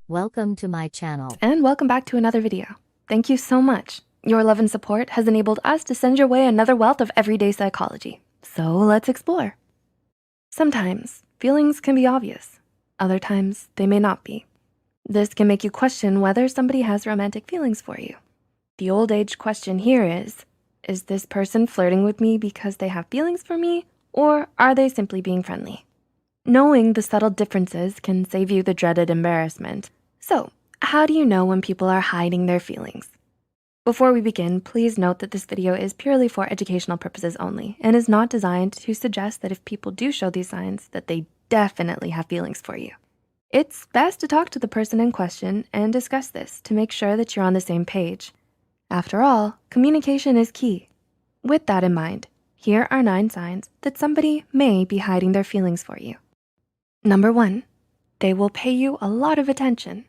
Welcome to my channel. And welcome back to another video. Thank you so much. Your love and support has enabled us to send your way another wealth of everyday psychology. So let's explore. Sometimes feelings can be obvious. Other times they may not be. This can make you question whether somebody has romantic feelings for you. The old age question here is this person flirting with me because they have feelings for me, or are they simply being friendly? Knowing the subtle differences can save you the dreaded embarrassment. So, how do you know when people are hiding their feelings? Before we begin, please note that this video is purely for educational purposes only and is not designed to suggest that if people do show these signs that they definitely have feelings for you. It's best to talk to the person in question and discuss this to make sure that you're on the same page. After all, communication is key. With that in mind, here are 9 signs that somebody may be hiding their feelings for you. Number 1, they will pay you a lot of attention.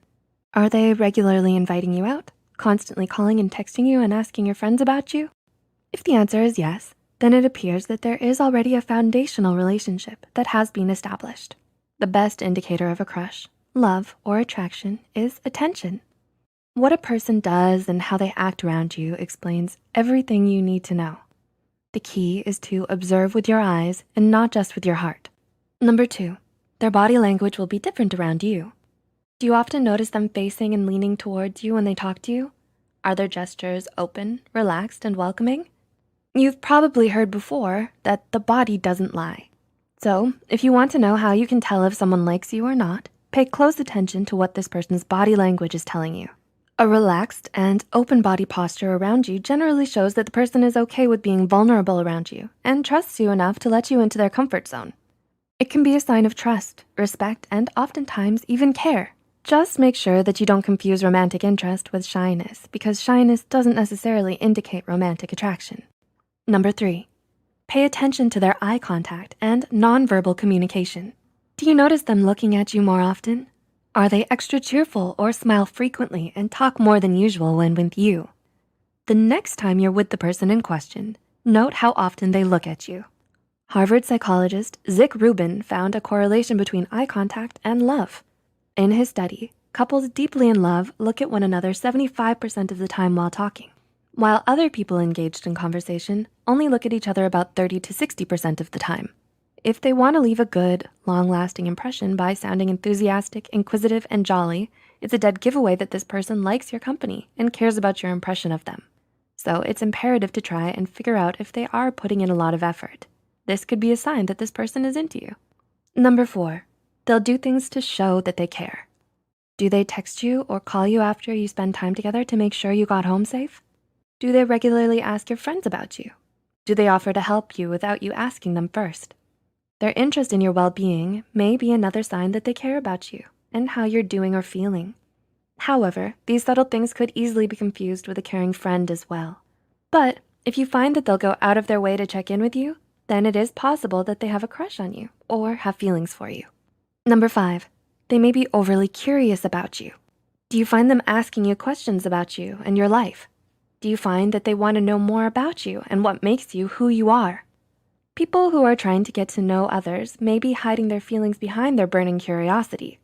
Are they regularly inviting you out, constantly calling and texting you and asking your friends about you? If the answer is yes, then it appears that there is already a foundational relationship that has been established. The best indicator of a crush, love, or attraction is attention. What a person does and how they act around you explains everything you need to know. The key is to observe with your eyes and not just with your heart. Number 2, their body language will be different around you. Do you often notice them facing and leaning towards you when they talk to you? Are their gestures open, relaxed, and welcoming? You've probably heard before that the body doesn't lie. So if you want to know how you can tell if someone likes you or not, pay close attention to what this person's body language is telling you. A relaxed and open body posture around you generally shows that the person is okay with being vulnerable around you and trusts you enough to let you into their comfort zone. It can be a sign of trust, respect, and oftentimes even care. Just make sure that you don't confuse romantic interest with shyness, because shyness doesn't necessarily indicate romantic attraction. Number 3, pay attention to their eye contact and nonverbal communication. Do you notice them looking at you more often? Are they extra cheerful or smile frequently and talk more than usual when with you? The next time you're with the person in question, note how often they look at you. Harvard psychologist Zick Rubin found a correlation between eye contact and love. In his study, couples deeply in love look at one another 75% of the time while talking, while other people engaged in conversation only look at each other about 30 to 60% of the time. If they want to leave a good, long-lasting impression by sounding enthusiastic, inquisitive, and jolly, it's a dead giveaway that this person likes your company and cares about your impression of them. So it's imperative to try and figure out if they are putting in a lot of effort. This could be a sign that this person is into you. Number 4, they'll do things to show that they care. Do they text you or call you after you spend time together to make sure you got home safe? Do they regularly ask your friends about you? Do they offer to help you without you asking them first? Their interest in your well-being may be another sign that they care about you and how you're doing or feeling. However, these subtle things could easily be confused with a caring friend as well. But if you find that they'll go out of their way to check in with you, then it is possible that they have a crush on you or have feelings for you. Number 5, they may be overly curious about you. Do you find them asking you questions about you and your life? Do you find that they want to know more about you and what makes you who you are? People who are trying to get to know others may be hiding their feelings behind their burning curiosity.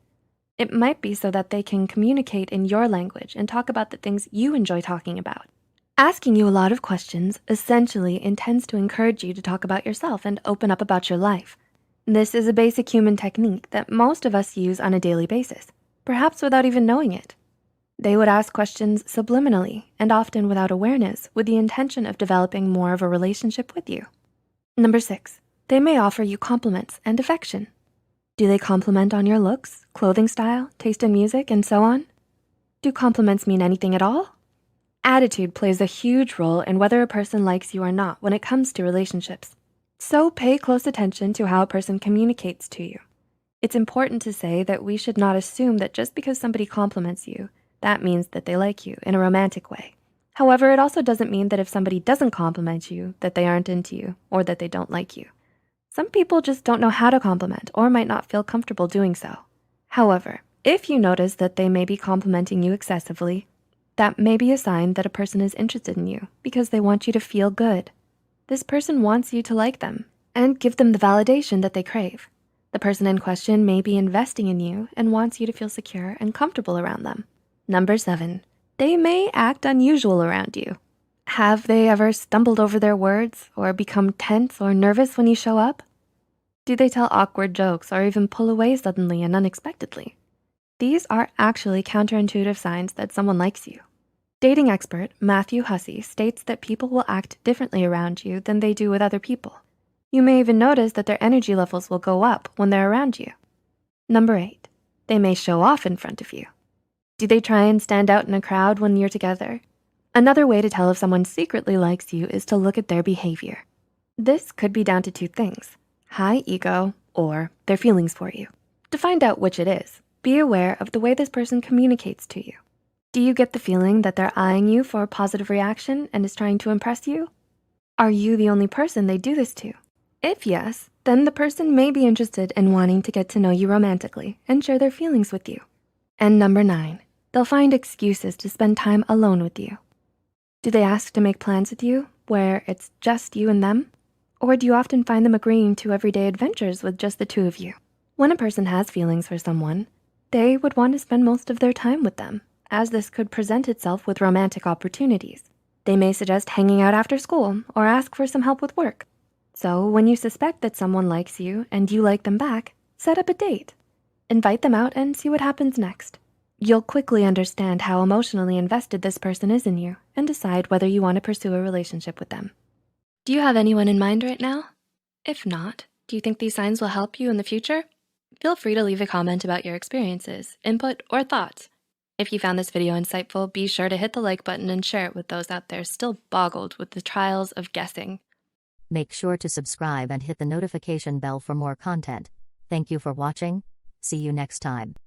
It might be so that they can communicate in your language and talk about the things you enjoy talking about. Asking you a lot of questions essentially intends to encourage you to talk about yourself and open up about your life. This is a basic human technique that most of us use on a daily basis, perhaps without even knowing it. They would ask questions subliminally and often without awareness with the intention of developing more of a relationship with you. Number 6, they may offer you compliments and affection. Do they compliment on your looks, clothing style, taste in music, and so on? Do compliments mean anything at all? Attitude plays a huge role in whether a person likes you or not when it comes to relationships. So pay close attention to how a person communicates to you. It's important to say that we should not assume that just because somebody compliments you, that means that they like you in a romantic way. However, it also doesn't mean that if somebody doesn't compliment you, that they aren't into you or that they don't like you. Some people just don't know how to compliment or might not feel comfortable doing so. However, if you notice that they may be complimenting you excessively, that may be a sign that a person is interested in you because they want you to feel good. This person wants you to like them and give them the validation that they crave. The person in question may be investing in you and wants you to feel secure and comfortable around them. Number 7, they may act unusual around you. Have they ever stumbled over their words or become tense or nervous when you show up? Do they tell awkward jokes or even pull away suddenly and unexpectedly? These are actually counterintuitive signs that someone likes you. Dating expert Matthew Hussey states that people will act differently around you than they do with other people. You may even notice that their energy levels will go up when they're around you. Number 8, they may show off in front of you. Do they try and stand out in a crowd when you're together? Another way to tell if someone secretly likes you is to look at their behavior. This could be down to 2 things: high ego or their feelings for you. To find out which it is, be aware of the way this person communicates to you. Do you get the feeling that they're eyeing you for a positive reaction and is trying to impress you? Are you the only person they do this to? If yes, then the person may be interested in wanting to get to know you romantically and share their feelings with you. And number 9, they'll find excuses to spend time alone with you. Do they ask to make plans with you where it's just you and them? Or do you often find them agreeing to everyday adventures with just the 2 of you? When a person has feelings for someone, they would want to spend most of their time with them, as this could present itself with romantic opportunities. They may suggest hanging out after school or ask for some help with work. So when you suspect that someone likes you and you like them back, set up a date. Invite them out and see what happens next. You'll quickly understand how emotionally invested this person is in you and decide whether you want to pursue a relationship with them. Do you have anyone in mind right now? If not, do you think these signs will help you in the future? Feel free to leave a comment about your experiences, input, or thoughts. If you found this video insightful, be sure to hit the like button and share it with those out there still boggled with the trials of guessing. Make sure to subscribe and hit the notification bell for more content. Thank you for watching. See you next time.